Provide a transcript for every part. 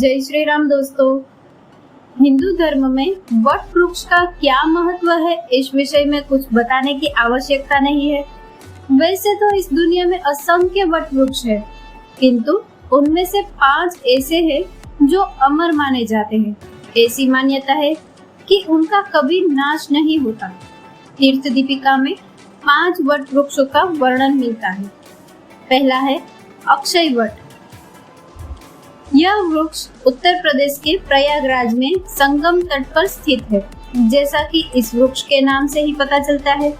जय श्री राम दोस्तों। हिंदू धर्म में वट वृक्ष का क्या महत्व है, इस विषय में कुछ बताने की आवश्यकता नहीं है। वैसे तो इस दुनिया में असंख्य वट वृक्ष है, किंतु उनमें से 5 ऐसे हैं जो अमर माने जाते हैं। ऐसी मान्यता है कि उनका कभी नाश नहीं होता। तीर्थ दीपिका में 5 वट वृक्षों का वर्णन मिलता है। पहला है अक्षय वट। यह वृक्ष उत्तर प्रदेश के प्रयागराज में संगम तट पर स्थित है। जैसा कि इस वृक्ष के नाम से ही पता चलता है,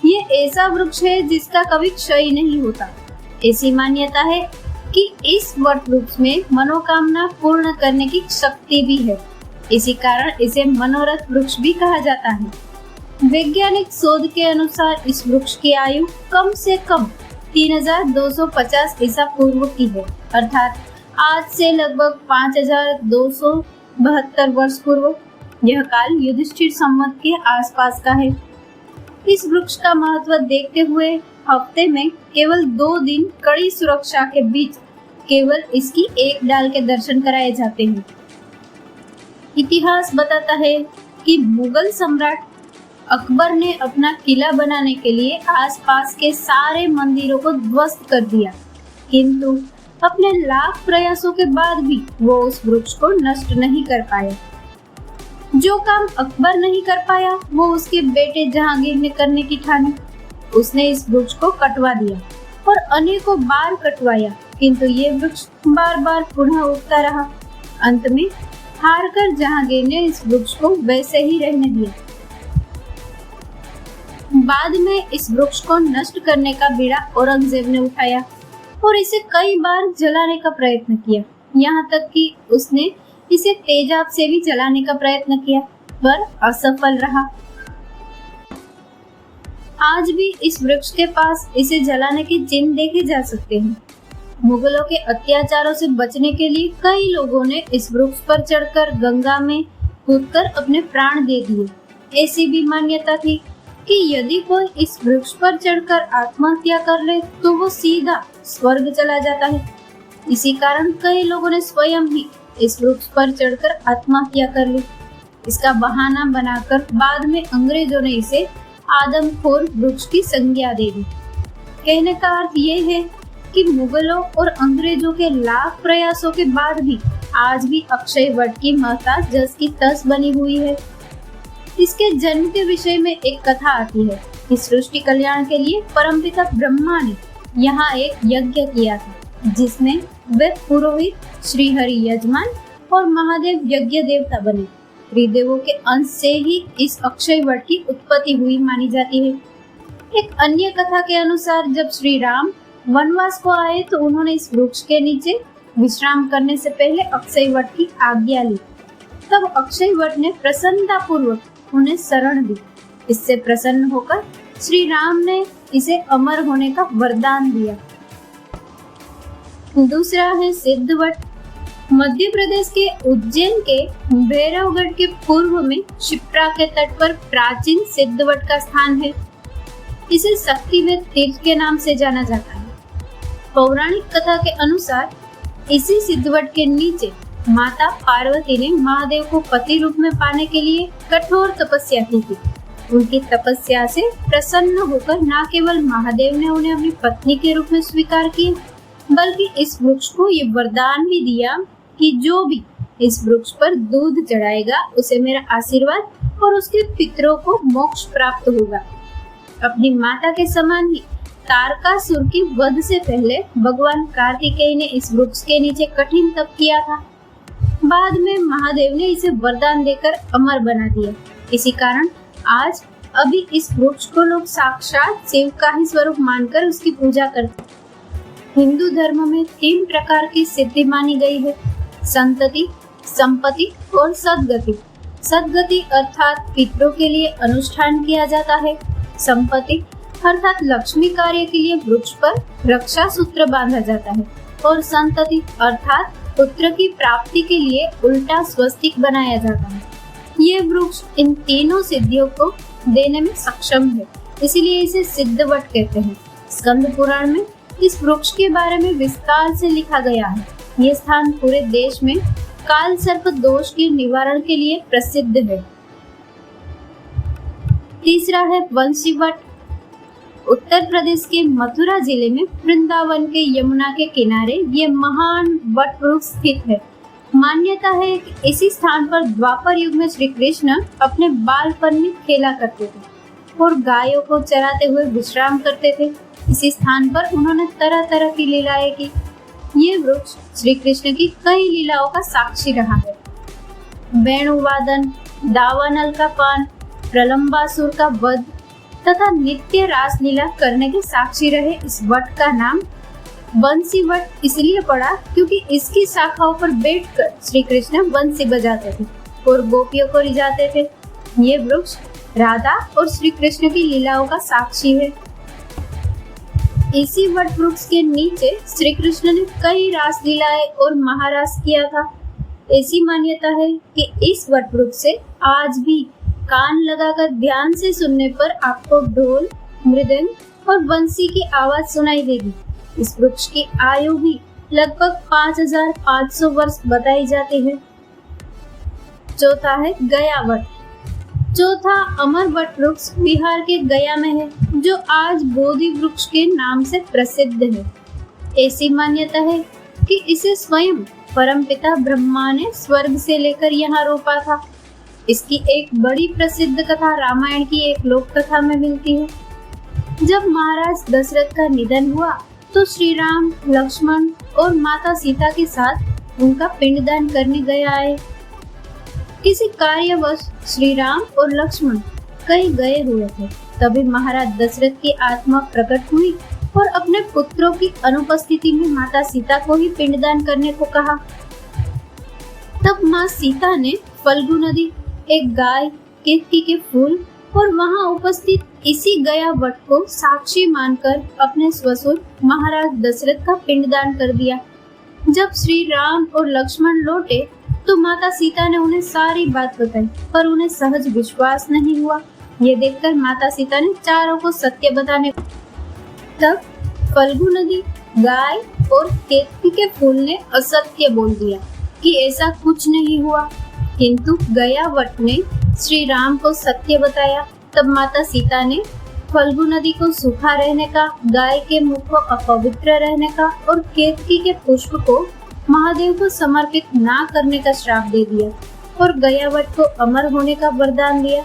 ये ऐसा वृक्ष है जिसका कभी क्षय नहीं होता। ऐसी मान्यता है कि इस वट वृक्ष में मनोकामना पूर्ण करने की शक्ति भी है। इसी कारण इसे मनोरथ वृक्ष भी कहा जाता है। वैज्ञानिक शोध के अनुसार इस वृक्ष की आयु कम से कम 3250 ईसा पूर्व की है, अर्थात आज से लगभग 5272 वर्ष पूर्व। यह काल युधिष्ठिर संवत के आसपास का है। इस वृक्ष का महत्व देखते हुए हफ्ते में केवल 2 दिन कड़ी सुरक्षा के बीच केवल इसकी एक डाल के दर्शन कराए जाते हैं। इतिहास बताता है कि मुगल सम्राट अकबर ने अपना किला बनाने के लिए आसपास के सारे मंदिरों को ध्वस्त कर दिया, किंतु अपने लाख प्रयासों के बाद भी वो उस वृक्ष को नष्ट नहीं कर पाया। जो काम अकबर नहीं कर पाया, वो उसके बेटे जहांगीर ने करने की ठानी। उसने इस वृक्ष को कटवा दिया और अनेकों बार कटवाया, किंतु ये वृक्ष बार बार पुनः उगता रहा। अंत में हारकर जहांगीर ने इस वृक्ष को वैसे ही रहने दिया। बाद में इस वृक्ष को नष्ट करने का बीड़ा औरंगजेब ने उठाया और इसे कई बार जलाने का प्रयत्न किया। यहाँ तक कि उसने इसे तेजाब से भी जलाने का प्रयत्न किया, पर असफल रहा। आज भी इस वृक्ष के पास इसे जलाने के चिन्ह देखे जा सकते हैं। मुगलों के अत्याचारों से बचने के लिए कई लोगों ने इस वृक्ष पर चढ़कर गंगा में कूदकर अपने प्राण दे दिए। ऐसी भी मान्यता थी कि यदि कोई इस वृक्ष पर चढ़कर आत्महत्या कर ले तो वो सीधा स्वर्ग चला जाता है। इसी कारण कई लोगों ने स्वयं ही इस वृक्ष पर चढ़कर आत्महत्या कर ली। इसका बहाना बनाकर बाद में अंग्रेजों ने इसे आदमखोर वृक्ष की संज्ञा दे दी। कहने का अर्थ ये है कि मुगलों और अंग्रेजों के लाख प्रयासों के बाद भी आज भी अक्षय वट की महत्ता जस की तस बनी हुई है। इसके जन्म के विषय में एक कथा आती है कि सृष्टि कल्याण के लिए परमपिता ब्रह्मा ने यहाँ एक यज्ञ किया था, जिसमें वे पुरोहित, श्रीहरि यजमान और महादेव यज्ञ देवता बने। त्रिदेवों के अंश से ही इस अक्षय वट की उत्पत्ति हुई मानी जाती है। एक अन्य कथा के अनुसार जब श्री राम वनवास को आए तो उन्होंने इस वृक्ष के नीचे विश्राम करने से पहले अक्षय वट की आज्ञा ली। तब अक्षय वट ने प्रसन्नता पूर्वक उन्हें शरण दी। इससे प्रसन्न होकर श्री राम ने इसे अमर होने का वरदान दिया। दूसरा है सिद्ध वट। मध्य प्रदेश के उज्जैन के भैरवगढ़ के पूर्व में शिप्रा के तट पर प्राचीन सिद्ध वट का स्थान है। इसे शक्तिवेद तीर्थ के नाम से जाना जाता है। पौराणिक कथा के अनुसार इसी सिद्ध वट के नीचे माता पार्वती ने महादेव को पति रूप में पाने के लिए कठोर तपस्या की थी। उनकी तपस्या से प्रसन्न होकर न केवल महादेव ने उन्हें अपनी पत्नी के रूप में स्वीकार किया, बल्कि इस वृक्ष को ये वरदान भी दिया कि जो भी इस वृक्ष पर दूध चढ़ाएगा उसे मेरा आशीर्वाद और उसके पितरों को मोक्ष प्राप्त होगा। अपनी माता के समान ही तारकासुर की वध से पहले भगवान कार्तिकेय ने इस वृक्ष के नीचे कठिन तप किया था। बाद में महादेव ने इसे वरदान देकर अमर बना दिया। इसी कारण आज अभी इस वृक्ष को लोग साक्षात शिव का ही स्वरूप मानकर उसकी पूजा करते हैं। हिंदू धर्म में 3 प्रकार की सिद्धि मानी गई है: संतति, संपत्ति और सद्गति। सद्गति अर्थात पितरों के लिए अनुष्ठान किया जाता है। संपत्ति अर्थात लक्ष्मी कार्य के लिए वृक्ष पर रक्षा सूत्र बांधा जाता है। और संतति अर्थात पुत्र की प्राप्ति के लिए उल्टा स्वस्तिक बनाया जाता है। ये वृक्ष इन तीनों सिद्धियों को देने में सक्षम है, इसीलिए इसे सिद्ध वट कहते हैं। स्कंद पुराण में इस वृक्ष के बारे में विस्तार से लिखा गया है। ये स्थान पूरे देश में काल सर्प दोष के निवारण के लिए प्रसिद्ध है। तीसरा है बंसी वट। उत्तर प्रदेश के मथुरा जिले में वृंदावन के यमुना के किनारे ये महान वट वृक्ष स्थित है। मान्यता है कि इसी स्थान पर द्वापर युग में श्री कृष्ण अपने बालपन में खेला करते थे और गायों को चराते हुए विश्राम करते थे। इसी स्थान पर उन्होंने तरह तरह की लीलाएं की। ये वृक्ष श्री कृष्ण की कई लीलाओं का साक्षी रहा है। वेणुवादन, दावानल का पान, प्रलंबासुर का वध तथा नित्य रासलीला करने के साक्षी रहे इस वट का नाम बंसी वट इसलिए पड़ा क्योंकि इसकी शाखाओं पर बैठकर श्री कृष्ण बंसी बजाते थे और गोपियों को रिझाते थे। ये वृक्ष राधा और श्री कृष्ण की लीलाओं का साक्षी है। इसी वट वृक्ष के नीचे श्री कृष्ण ने कई रासलीलाएं और महारास किया था। ऐसी मान्यता है कि इस वट वृक्ष से आज भी कान लगाकर ध्यान से सुनने पर आपको ढोल, मृदंग और बंसी की आवाज सुनाई देगी। इस वृक्ष की आयु भी लगभग 5500 वर्ष बताई जाती है। चौथा है गया वट। चौथा अमर वट वृक्ष बिहार के गया में है, जो आज बोधि वृक्ष के नाम से प्रसिद्ध है। ऐसी मान्यता है कि इसे स्वयं परमपिता ब्रह्मा ने स्वर्ग से लेकर यहाँ रोपा था। इसकी एक बड़ी प्रसिद्ध कथा रामायण की एक लोक कथा में मिलती है। जब महाराज दशरथ का निधन हुआ तो श्री राम, लक्ष्मण और माता सीता के साथ उनका पिंडदान करने गया आए। किसी कार्यवश श्री राम और लक्ष्मण कहीं गए हुए थे। तभी महाराज दशरथ की आत्मा प्रकट हुई और अपने पुत्रों की अनुपस्थिति में माता सीता को ही पिंडदान करने को कहा। तब माँ सीता ने फल्गु नदी, एक गाय, केतकी के फूल और वहां उपस्थित इसी गया वट को साक्षी मानकर अपने ससुर महाराज दशरथ का पिंडदान कर दिया। जब श्री राम और लक्ष्मण लौटे तो माता सीता ने उन्हें सारी बात बताई, पर उन्हें सहज विश्वास नहीं हुआ। ये देखकर माता सीता ने चारों को सत्य बताने तब फल्गु नदी, गाय और केतकी के फूल ने असत्य बोल दिया कि ऐसा कुछ नहीं हुआ, किंतु गया वट ने श्री राम को सत्य बताया। तब माता सीता ने फल्गु नदी को सूखा रहने का, गाय के मुख को अपवित्र रहने का और केतकी के पुष्प को महादेव को समर्पित ना करने का श्राप दे दिया और गया वट को अमर होने का वरदान दिया।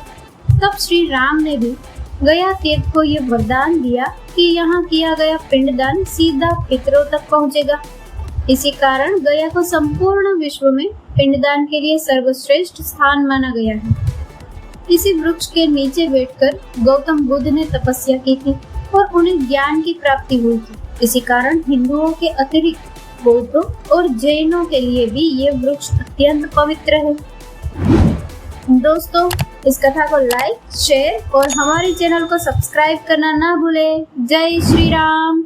तब श्री राम ने भी गया तीर्थ को ये वरदान दिया कि यहाँ किया गया पिंडदान सीधा पितरों तक पहुँचेगा। इसी कारण गया को संपूर्ण विश्व में पिंडदान के लिए सर्वश्रेष्ठ स्थान माना गया है। इसी वृक्ष के नीचे बैठकर गौतम बुद्ध ने तपस्या की थी और उन्हें ज्ञान की प्राप्ति हुई थी। इसी कारण हिंदुओं के अतिरिक्त बौद्धों और जैनों के लिए भी ये वृक्ष अत्यंत पवित्र है। दोस्तों, इस कथा को लाइक, शेयर और हमारे चैनल को सब्सक्राइब करना ना भूलें। जय श्री राम।